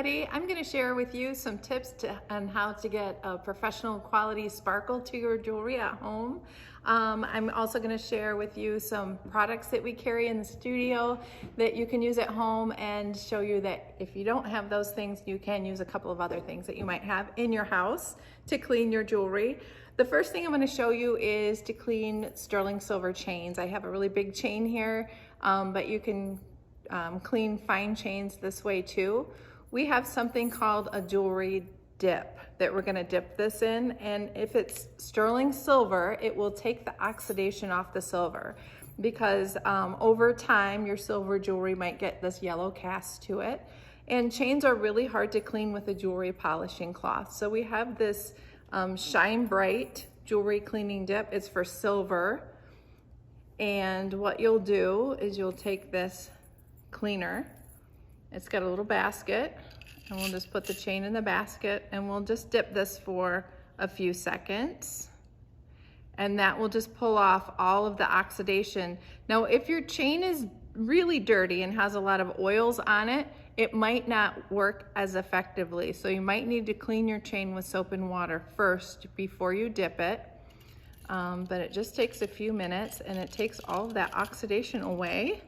everybody. I'm going to share with you some tips on how to get a professional quality sparkle to your jewelry at home. I'm also going to share with you some products that we carry in the studio that you can use at home, and show you that if you don't have those things, you can use a couple of other things that you might have in your house to clean your jewelry. The first thing I'm going to show you is to clean sterling silver chains. I have a really big chain here, but you can clean fine chains this way too. We have something called a jewelry dip that we're going to dip this in, and if it's sterling silver, it will take the oxidation off the silver, because over time your silver jewelry might get this yellow cast to it, and chains are really hard to clean with a jewelry polishing cloth. So we have this Shine Bright jewelry cleaning dip. It's for silver, and what you'll do is you'll take this cleaner. It's got a little basket, and we'll just put the chain in the basket, and we'll just dip this for a few seconds, and that will just pull off all of the oxidation. Now, if your chain is really dirty and has a lot of oils on it, it might not work as effectively. So you might need to clean your chain with soap and water first before you dip it. But it just takes a few minutes, and it takes all of that oxidation away.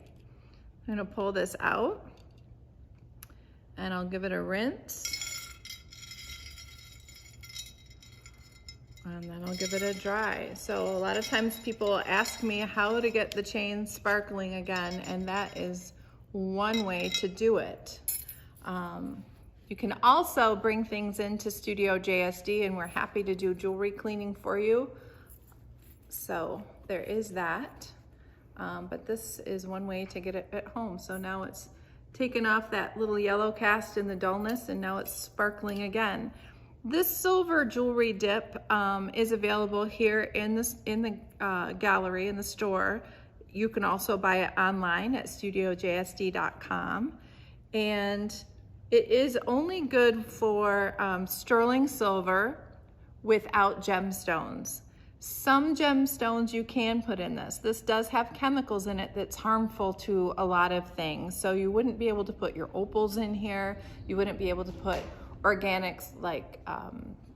I'm gonna pull this out, and I'll give it a rinse, and then I'll give it a dry. So a lot of times people ask me how to get the chain sparkling again, and that is one way to do it. You can also bring things into Studio JSD, and we're happy to do jewelry cleaning for you. So there is that. But this is one way to get it at home. So now it's taken off that little yellow cast and the dullness, and now it's sparkling again. This silver jewelry dip is available here in the gallery, in the store. You can also buy it online at studiojsd.com. And it is only good for sterling silver without gemstones. Some gemstones you can put in this. This does have chemicals in it that's harmful to a lot of things. So you wouldn't be able to put your opals in here. You wouldn't be able to put organics like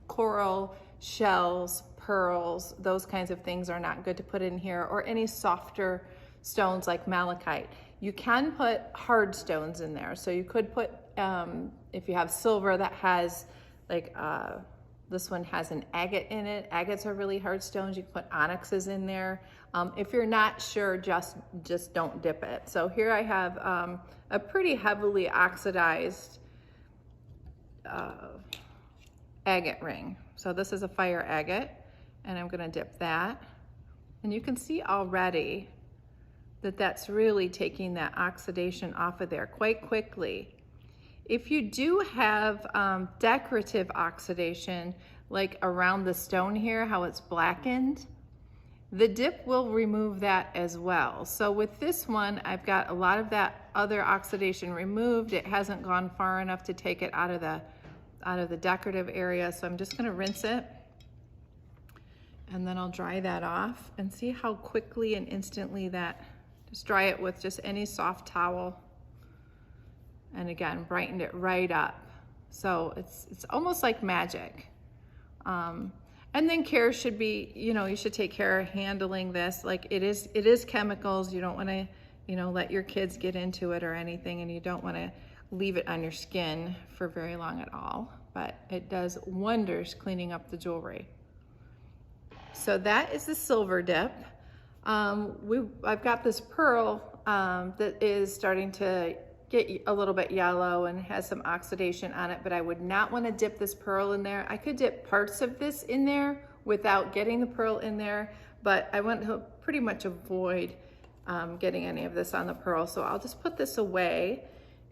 coral, shells, pearls. Those kinds of things are not good to put in here, or any softer stones like malachite. You can put hard stones in there. So you could put, if you have silver that has like, this one has an agate in it. Agates are really hard stones. You can put onyxes in there. If you're not sure, just don't dip it. So here I have a pretty heavily oxidized agate ring. So this is a fire agate, and I'm gonna dip that. And you can see already that that's really taking that oxidation off of there quite quickly. If you do have decorative oxidation, like around the stone here, how it's blackened, the dip will remove that as well. So with this one, I've got a lot of that other oxidation removed. It hasn't gone far enough to take it out of the decorative area. So I'm just gonna rinse it, and then I'll dry that off, and see how quickly and instantly that, just dry it with just any soft towel. And again, brightened it right up. So it's almost like magic. And then care should be, you should take care of handling this. Like it is chemicals. You don't want to, let your kids get into it or anything, and you don't want to leave it on your skin for very long at all. But it does wonders cleaning up the jewelry. So that is the silver dip. I've got this pearl that is starting to get a little bit yellow and has some oxidation on it, but I would not want to dip this pearl in there. I could dip parts of this in there without getting the pearl in there, but I want to pretty much avoid getting any of this on the pearl. So I'll just put this away,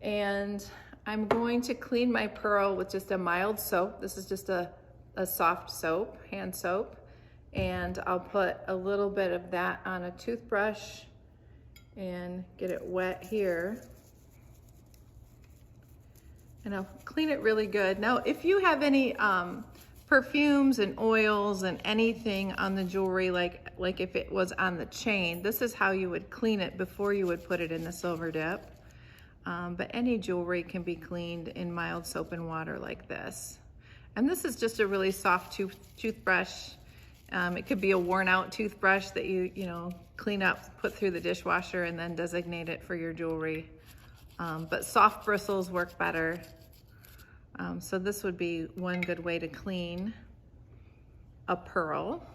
and I'm going to clean my pearl with just a mild soap. This is just a soft soap, hand soap, and I'll put a little bit of that on a toothbrush and get it wet here. And I'll clean it really good. Now, if you have any perfumes and oils and anything on the jewelry, like if it was on the chain, this is how you would clean it before you would put it in the silver dip. but any jewelry can be cleaned in mild soap and water like this. And this is just a really soft toothbrush. It could be a worn out toothbrush that you clean up, put through the dishwasher, and then designate it for your jewelry. But soft bristles work better. So this would be one good way to clean a pearl,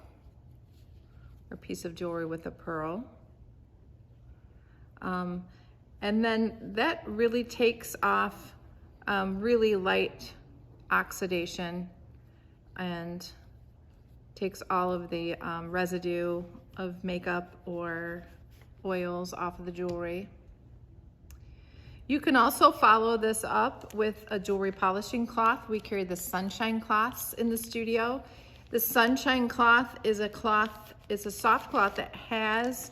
or piece of jewelry with a pearl. And then that really takes off really light oxidation and takes all of the residue of makeup or oils off of the jewelry. You can also follow this up with a jewelry polishing cloth. We carry the sunshine cloths in the studio. The sunshine cloth is a soft cloth that has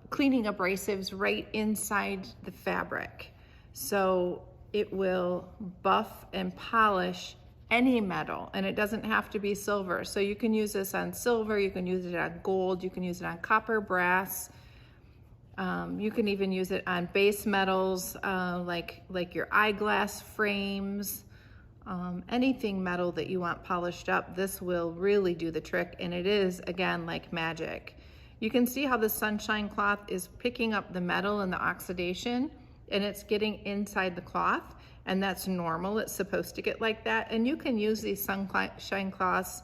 cleaning abrasives right inside the fabric. So it will buff and polish any metal, and it doesn't have to be silver. So you can use this on silver, you can use it on gold, you can use it on copper, brass. You can even use it on base metals, like your eyeglass frames, anything metal that you want polished up. This will really do the trick, and it is, again, like magic. You can see how the sunshine cloth is picking up the metal and the oxidation, and it's getting inside the cloth, and that's normal. It's supposed to get like that. And you can use these sunshine cloths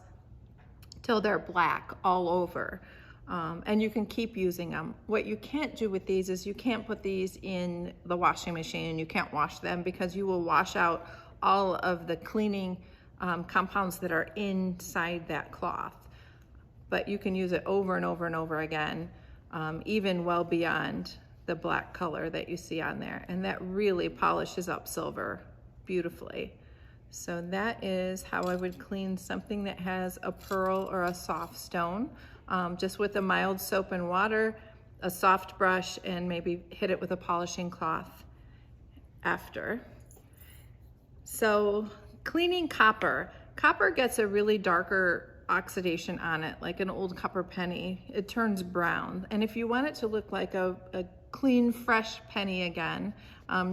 till they're black all over. And you can keep using them. What you can't do with these is you can't put these in the washing machine. You can't wash them because you will wash out all of the cleaning compounds that are inside that cloth. But you can use it over and over and over again, even well beyond the black color that you see on there. And that really polishes up silver beautifully. So that is how I would clean something that has a pearl or a soft stone, just with a mild soap and water, a soft brush, and maybe hit it with a polishing cloth after. So cleaning copper. Copper gets a really darker oxidation on it, like an old copper penny. It turns brown. And if you want it to look like a clean, fresh penny again,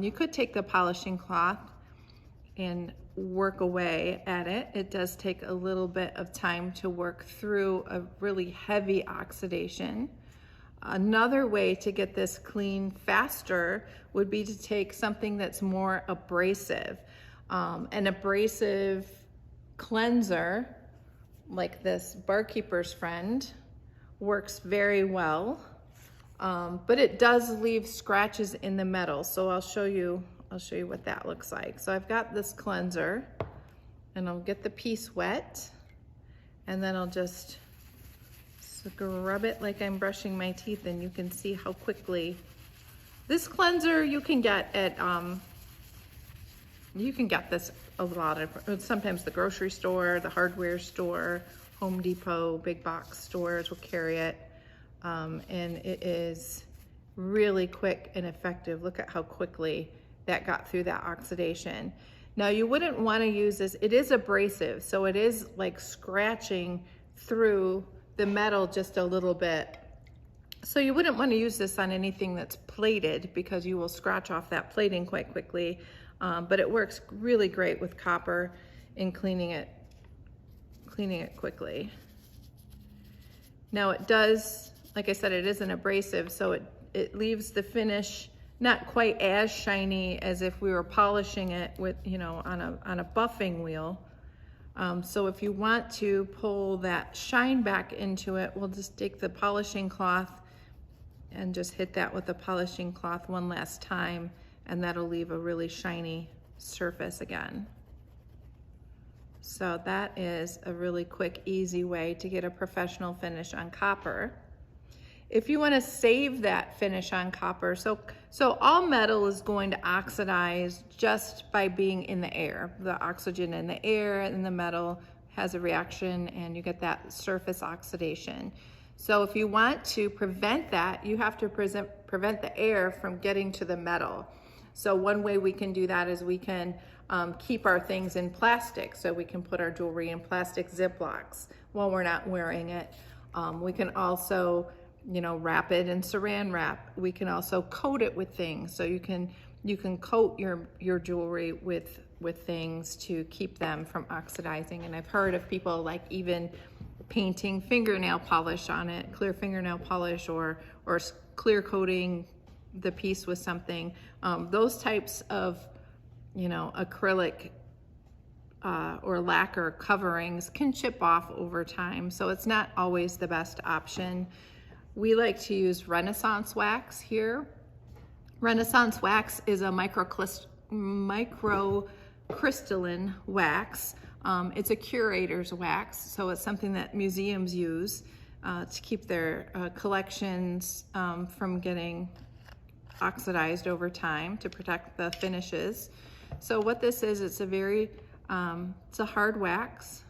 you could take the polishing cloth and work away at it. It does take a little bit of time to work through a really heavy oxidation. Another way to get this clean faster would be to take something that's more abrasive. An abrasive cleanser, like this Barkeeper's Friend, works very well, but it does leave scratches in the metal. So I'll show you what that looks like. So I've got this cleanser, and I'll get the piece wet, and then I'll just scrub it like I'm brushing my teeth, and you can see how quickly. This cleanser you can get at this a lot of, sometimes the grocery store, the hardware store, Home Depot, big box stores will carry it. And it is really quick and effective. Look at how quickly that got through that oxidation. Now you wouldn't want to use this. It is abrasive, so it is like scratching through the metal just a little bit. So you wouldn't want to use this on anything that's plated because you will scratch off that plating quite quickly. But it works really great with copper in cleaning it quickly. Now it does, like I said, it is an abrasive, so it leaves the finish not quite as shiny as if we were polishing it with, on a buffing wheel. So if you want to pull that shine back into it, we'll just take the polishing cloth and just hit that with the polishing cloth one last time, and that'll leave a really shiny surface again. So that is a really quick, easy way to get a professional finish on copper. If you want to save that finish on copper, so all metal is going to oxidize just by being in the air. The oxygen in the air and the metal has a reaction, and you get that surface oxidation. So if you want to prevent that, you have to prevent the air from getting to the metal. So one way we can do that is we can keep our things in plastic. So we can put our jewelry in plastic Ziplocs while we're not wearing it. We can also you know, wrap it in saran wrap. We can also coat it with things. So you can coat your jewelry with things to keep them from oxidizing. And I've heard of people like even painting fingernail polish on it, clear fingernail polish, or clear coating the piece with something. Those types of, you know, acrylic or lacquer coverings can chip off over time, so it's not always the best option. We like to use Renaissance wax here. Renaissance wax is a microcrystalline wax. It's a curator's wax, so it's something that museums use to keep their collections from getting oxidized over time, to protect the finishes. So what this is, it's a very, it's a hard wax.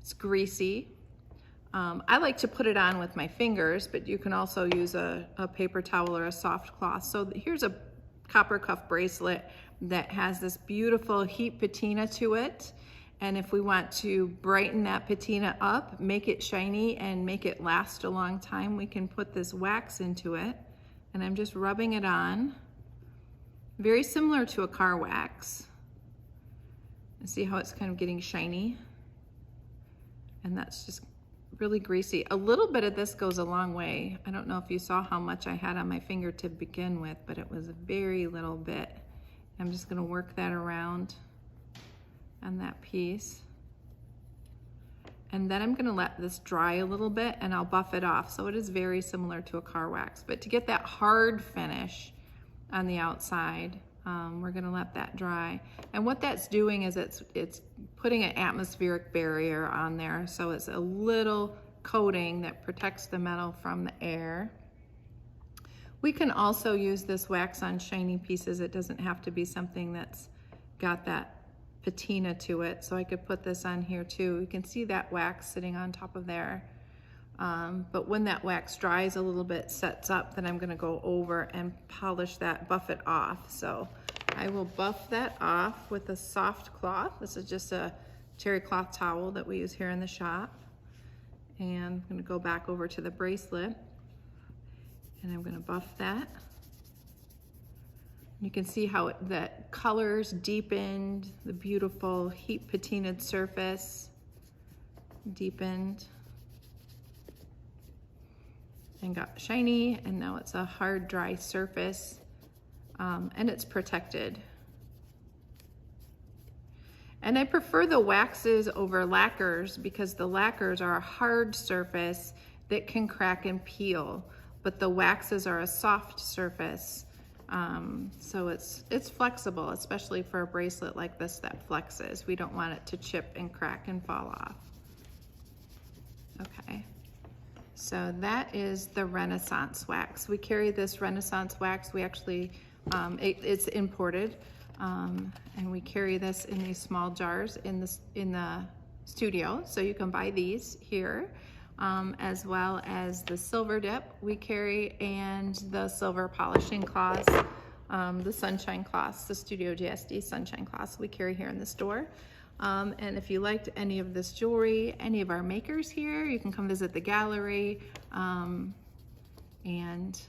It's greasy. I like to put it on with my fingers, but you can also use a paper towel or a soft cloth. So here's a copper cuff bracelet that has this beautiful heat patina to it. And if we want to brighten that patina up, make it shiny and make it last a long time, we can put this wax into it. And I'm just rubbing it on. Very similar to a car wax. And see how it's kind of getting shiny? And that's just really greasy. A little bit of this goes a long way. I don't know if you saw how much I had on my finger to begin with, but it was a very little bit. I'm just gonna work that around on that piece. And then I'm gonna let this dry a little bit and I'll buff it off. So it is very similar to a car wax, but to get that hard finish on the outside, we're gonna let that dry. And what that's doing is it's putting an atmospheric barrier on there. So it's a little coating that protects the metal from the air. We can also use this wax on shiny pieces. It doesn't have to be something that's got that patina to it. So I could put this on here too. You can see that wax sitting on top of there. But when that wax dries a little bit, sets up, then I'm gonna go over and polish that, buff it off. So I will buff that off with a soft cloth. This is just a terry cloth towel that we use here in the shop. And I'm gonna go back over to the bracelet and I'm gonna buff that. You can see how the colors deepened, the beautiful heat patinaed surface deepened and got shiny, and now it's a hard, dry surface, and it's protected. And I prefer the waxes over lacquers because the lacquers are a hard surface that can crack and peel, but the waxes are a soft surface. So it's flexible, especially for a bracelet like this that flexes. We don't want it to chip and crack and fall off. Okay. So that is the Renaissance wax. We carry this Renaissance wax. We actually, it's imported, and we carry this in these small jars in the studio. So you can buy these here, as well as the silver dip we carry and the silver polishing cloths, the sunshine cloths, the Studio JSD sunshine cloths we carry here in the store. And if you liked any of this jewelry, any of our makers here, you can come visit the gallery and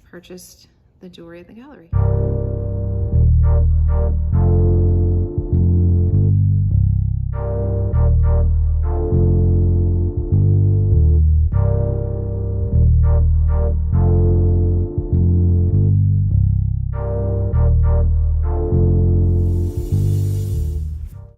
purchase the jewelry at the gallery.